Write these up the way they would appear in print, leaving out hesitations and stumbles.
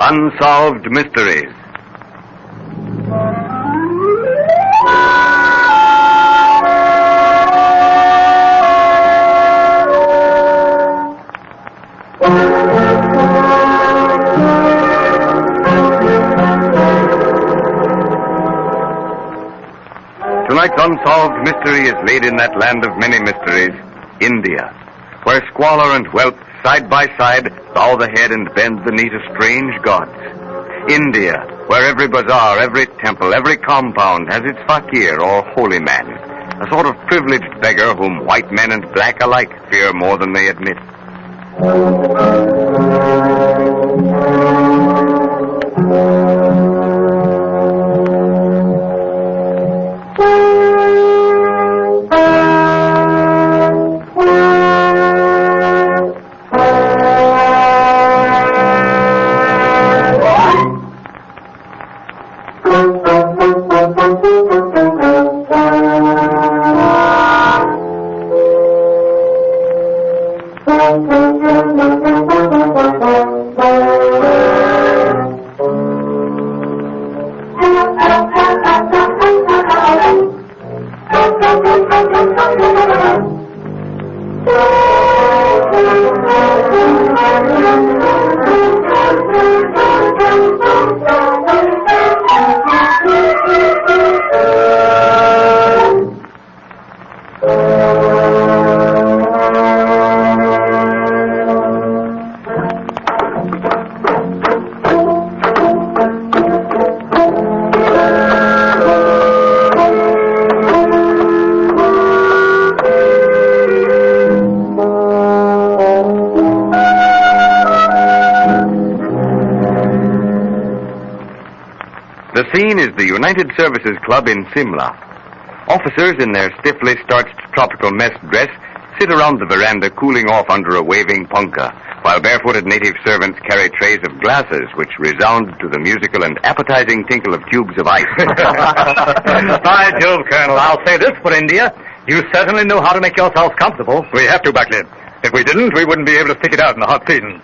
Unsolved Mysteries. Tonight's Unsolved Mystery is laid in that land of many mysteries, India, where squalor and wealth side by side bow the head and bend the knee to strange gods. India, where every bazaar, every temple, every compound has its fakir or holy man, a sort of privileged beggar whom white men and black alike fear more than they admit. The scene is the United Services Club in Simla. Officers in their stiffly starched tropical mess dress sit around the veranda cooling off under a waving punkah, while barefooted native servants carry trays of glasses which resound to the musical and appetizing tinkle of tubes of ice. By Jove, Colonel, I'll say this for India. You certainly know how to make yourselves comfortable. We have to, Buckley. If we didn't, we wouldn't be able to stick it out in the hot season.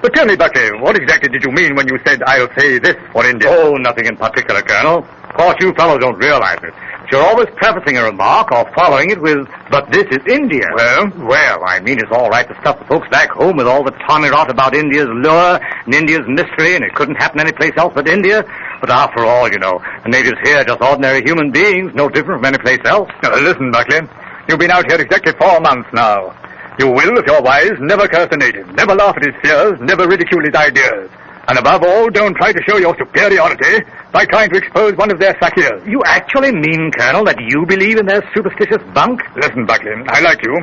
But tell me, Buckley, what exactly did you mean when you said, I'll say this for India? Oh, nothing in particular, Colonel. Of course, you fellows don't realize it. But you're always prefacing a remark or following it with, but this is India. Well, I mean, it's all right to stuff the folks back home with all the tommy rot about India's lure and India's mystery, and it couldn't happen any place else but India. But after all, you know, the natives here are just ordinary human beings, no different from any place else. Now, listen, Buckley. You've been out here exactly 4 months now. You will, if you're wise, never curse a native, never laugh at his fears, never ridicule his ideas. And above all, don't try to show your superiority by trying to expose one of their fakirs. You actually mean, Colonel, that you believe in their superstitious bunk? Listen, Buckley, I like you.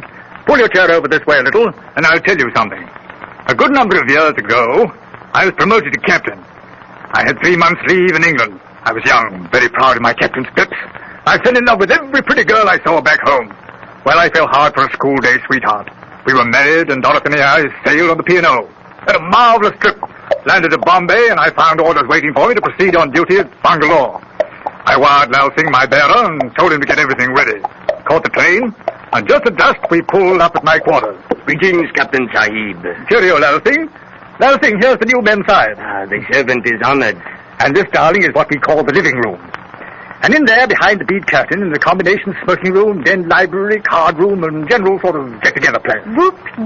Pull your chair over this way a little, and I'll tell you something. A good number of years ago, I was promoted to captain. I had 3 months' leave in England. I was young, very proud of my captain's pips. I fell in love with every pretty girl I saw back home. Well, I fell hard for a school day sweetheart. We were married, and Dorothy and I sailed on the P&O. Had a marvelous trip. Landed at Bombay, and I found orders waiting for me to proceed on duty at Bangalore. I wired Lal Singh, my bearer, and told him to get everything ready. Caught the train, and just at dusk, we pulled up at my quarters. Greetings, Captain Sahib. Cheerio, Lal Singh. Lal Singh, here's the new men's side. The servant is honored. And this, darling, is what we call the living room. And in there, behind the bead curtain, in the combination smoking room, den library, card room, and general sort of get-together place.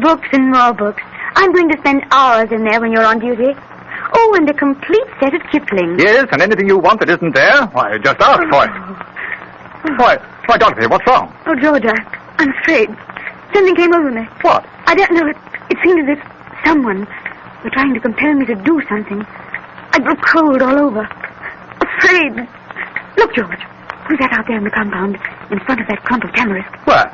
Books, and more books. I'm going to spend hours in there when you're on duty. Oh, and a complete set of Kipling. Yes, and anything you want that isn't there, why, just ask for it. Why, Dorothy, what's wrong? Oh, George, I'm afraid. Something came over me. What? I don't know. It seemed as if someone were trying to compel me to do something. I grew cold all over. Afraid. Look, George. Who's that out there in the compound in front of that clump of tamarisk? Where?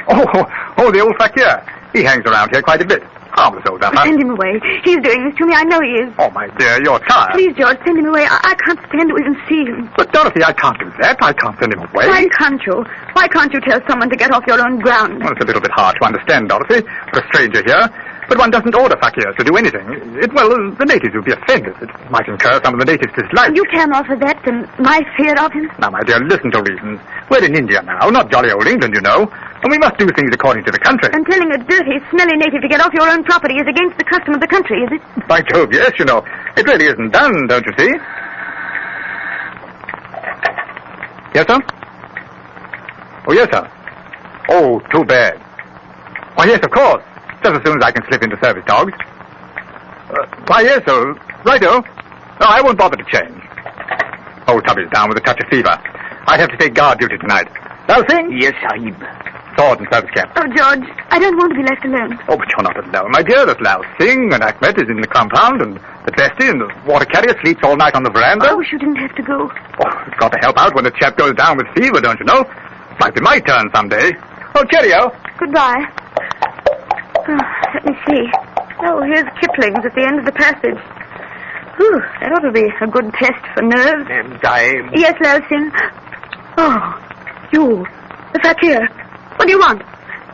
Oh, the old fakir. He hangs around here quite a bit. Harmless old duffer. Send him away. He's doing this to me. I know he is. Oh, my dear, you're tired. Please, George, send him away. I can't stand to even see him. But, Dorothy, I can't do that. I can't send him away. Why can't you? Why can't you tell someone to get off your own ground? Well, it's a little bit hard to understand, Dorothy, for a stranger here. But one doesn't order fakirs to do anything. The natives would be offended. It might incur some of the natives' dislike. You can offer that and my fear of him? Now, my dear, listen to reason. We're in India now, not jolly old England, you know. And we must do things according to the country. And telling a dirty, smelly native to get off your own property is against the custom of the country, is it? By Jove, yes, you know. It really isn't done, don't you see? Yes, sir? Oh, yes, sir. Oh, too bad. Why, yes, of course. Just as soon as I can slip into service dogs. Why, yes, sir. Righto. No, I won't bother to change. Old Tubby's down with a touch of fever. I have to take guard duty tonight. Lal Singh? Yes, Sahib. Sword and service cap. Oh, George, I don't want to be left alone. Oh, but you're not alone, my dear. There's Lal Singh, and Ahmed is in the compound, and the Dusty and the water carrier sleeps all night on the veranda. I wish you didn't have to go. Oh, it's got to help out when the chap goes down with fever, don't you know? Might be my turn someday. Oh, cheerio. Goodbye. Oh, let me see. Oh, here's Kipling's at the end of the passage. Whew, that ought to be a good test for nerves. Sahib. Yes, Lal Singh. Oh, you, the fakir. What do you want?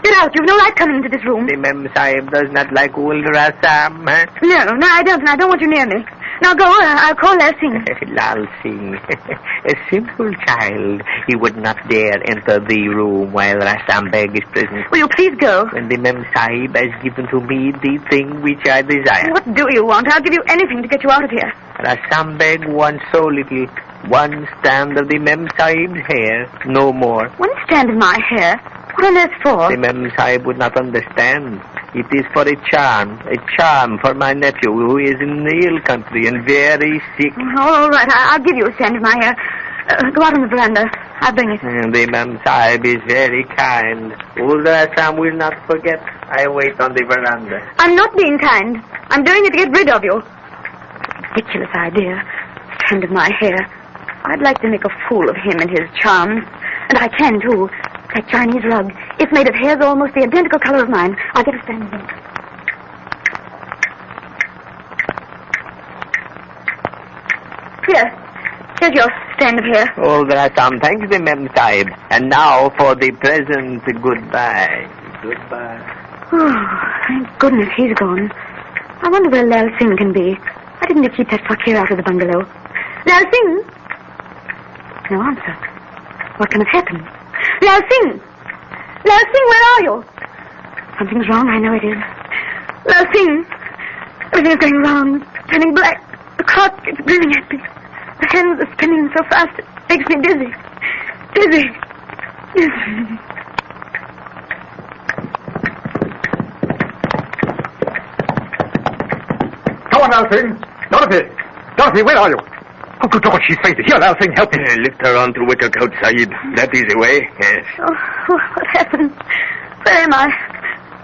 Get out. You've no right coming into this room. The Mem Sahib does not like old Rasam, huh? No, I don't. And I don't want you near me. Now go. I'll call Lal Singh. Lal Singh, a simple child. He would not dare enter the room while Rasam Beg is present. Will you please go? When the Mem Sahib has given to me the thing which I desire. What do you want? I'll give you anything to get you out of here. Rasam Beg wants so little. One strand of the Mem Sahib's hair, no more. One strand of my hair? What on earth for? The Mem Sahib would not understand. It is for a charm for my nephew who is in the ill country and very sick. All right, I'll give you a strand of my hair. Go out on the veranda. I'll bring it. The Mem Sahib is very kind. Old Assam will not forget. I wait on the veranda. I'm not being kind. I'm doing it to get rid of you. Ridiculous idea. Strand of my hair. I'd like to make a fool of him and his charms. And I can, too. That Chinese rug. It's made of hairs almost the identical color of mine. I'll get a strand of it. Here's your strand of hair. Oh, there are some thanks, the Mem Sahib. And now for the present, goodbye. Goodbye. Oh, thank goodness he's gone. I wonder where Lal Singh can be. Why didn't you keep that fakir out of the bungalow? Lal Singh? No answer. What can have happened? Lal Singh! Lal Singh, where are you? Something's wrong, I know it is. Lal Singh! Everything's going wrong. Turning black. The clock is grinning at me. The hands are spinning so fast it makes me dizzy. Dizzy. Come on, Lal Singh. Dorothy! Dorothy, where are you? Oh, good Lord, she's fainted. Here, Lal Singh, help me. Lift her onto wicker coat, Sahib. That is the way, yes. Oh, what happened? Where am I?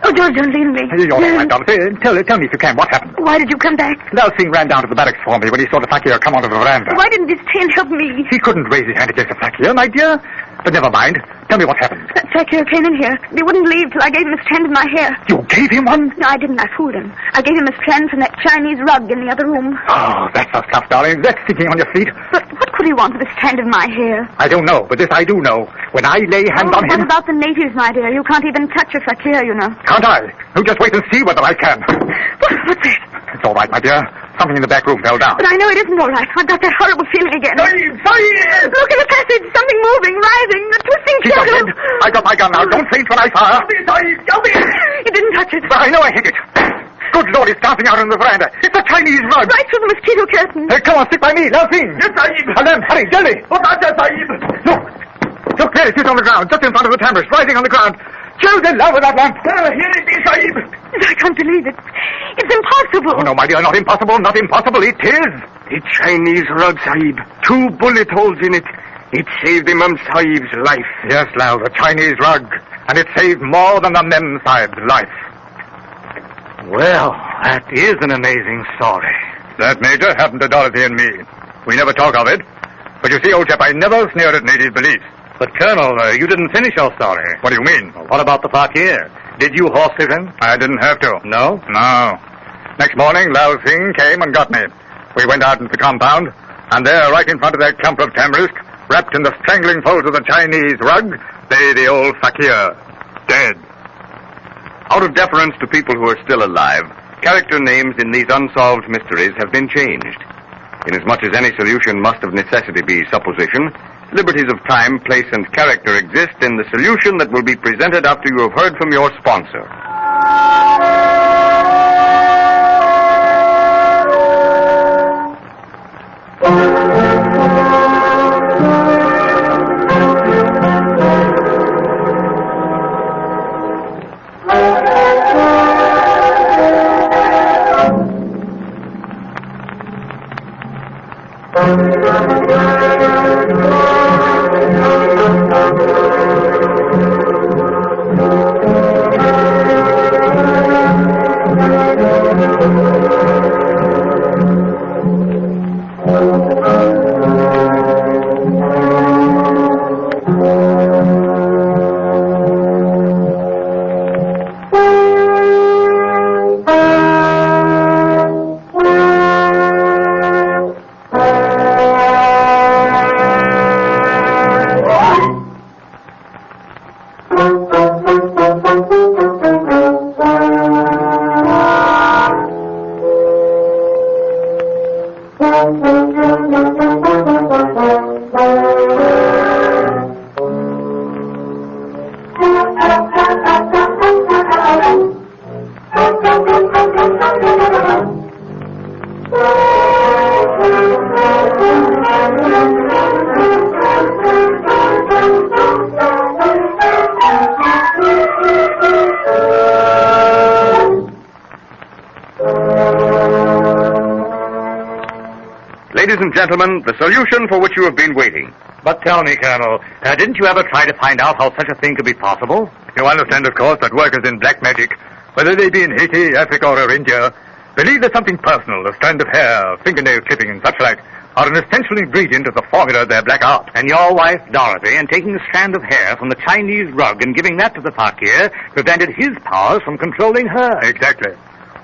Oh, George, don't leave me. You're all right, Dorothy. Tell me if you can. What happened? Why did you come back? Lal Singh ran down to the barracks for me when he saw the fakir come onto the veranda. Why didn't you stay and help me? He couldn't raise his hand against the fakir, my dear. But never mind. Tell me what happened. That fakir came in here. He wouldn't leave till I gave him a strand of my hair. You gave him one? No, I didn't. I fooled him. I gave him a strand from that Chinese rug in the other room. Oh, that's the stuff, darling. That's thinking on your feet. But what could he want with a strand of my hair? I don't know, but this I do know. When I lay hands on him... What about the natives, my dear? You can't even touch a fakir, you know. Can't I? You just wait and see whether I can. What's that? It's all right, my dear. Something in the back room fell down. But I know it isn't all right. I've got that horrible feeling again. Sahib! Look in the passage. Something moving, rising, a twisting Keep your shadow. head. I got my gun now. Don't faint when I fire. You didn't touch it. But I know I hit it. Good Lord, it's dancing out on the veranda. It's a Chinese rug. Right through the mosquito curtain. Hey, come on, stick by me. Lal Singh. Yes, Sahib. Alam, hurry, Jelly. Look. Look, there it is on the ground, just in front of the tambours, rising on the ground. Joe's in love with that lamp. Here it is, Sahib. I can't believe it. It's impossible. Oh, no, my dear, not impossible, not impossible. It is. The Chinese rug, Sahib. 2 bullet holes in it. It saved Imam Sahib's life. Yes, Lal, the Chinese rug. And it saved more than the Mem Sahib's life. Well, that is an amazing story. That, Major, happened to Dorothy and me. We never talk of it. But you see, old chap, I never sneered at native beliefs. But, Colonel, you didn't finish your story. What do you mean? What about the fakir? Did you horse-sit him? I didn't have to. No? No. Next morning, Lal Singh came and got me. We went out into the compound, and there, right in front of that clump of tamarisk, wrapped in the strangling folds of the Chinese rug, lay the old fakir, dead. Out of deference to people who are still alive, character names in these unsolved mysteries have been changed. Inasmuch as any solution must of necessity be supposition, Liberties of time, place, and character exist in the solution that will be presented after you have heard from your sponsor. Ladies and gentlemen, the solution for which you have been waiting. But tell me, Colonel, didn't you ever try to find out how such a thing could be possible? You understand, of course, that workers in black magic, whether they be in Haiti, Africa, or India, believe that something personal, a strand of hair, fingernail clipping, and such like, are an essential ingredient of the formula of their black art. And your wife, Dorothy, in taking a strand of hair from the Chinese rug and giving that to the fakir, prevented his powers from controlling her. Exactly.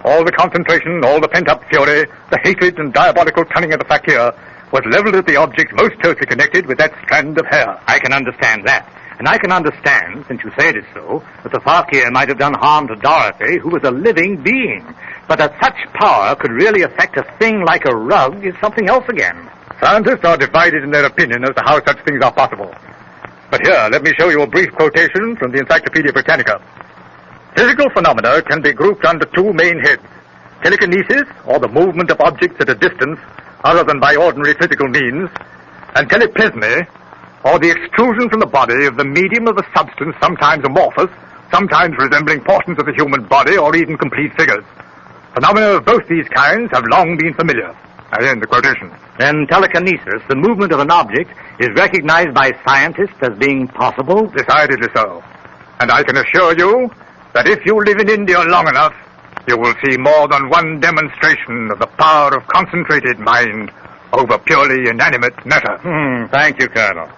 All the concentration, all the pent-up fury, the hatred and diabolical cunning of the fakir was leveled at the object most closely connected with that strand of hair. I can understand that. And I can understand, since you say it is so, that the fakir might have done harm to Dorothy, who was a living being. But that such power could really affect a thing like a rug is something else again. Scientists are divided in their opinion as to how such things are possible. But here, let me show you a brief quotation from the Encyclopedia Britannica. Physical phenomena can be grouped under two main heads: telekinesis, or the movement of objects at a distance other than by ordinary physical means, and teleplasmy, or the extrusion from the body of the medium of a substance sometimes amorphous, sometimes resembling portions of the human body, or even complete figures. Phenomena of both these kinds have long been familiar. I end the quotation. Then telekinesis, the movement of an object, is recognized by scientists as being possible? Decidedly so. And I can assure you that if you live in India long enough, you will see more than one demonstration of the power of concentrated mind over purely inanimate matter. Thank you, Colonel.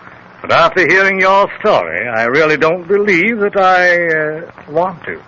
But after hearing your story, I really don't believe that I want to.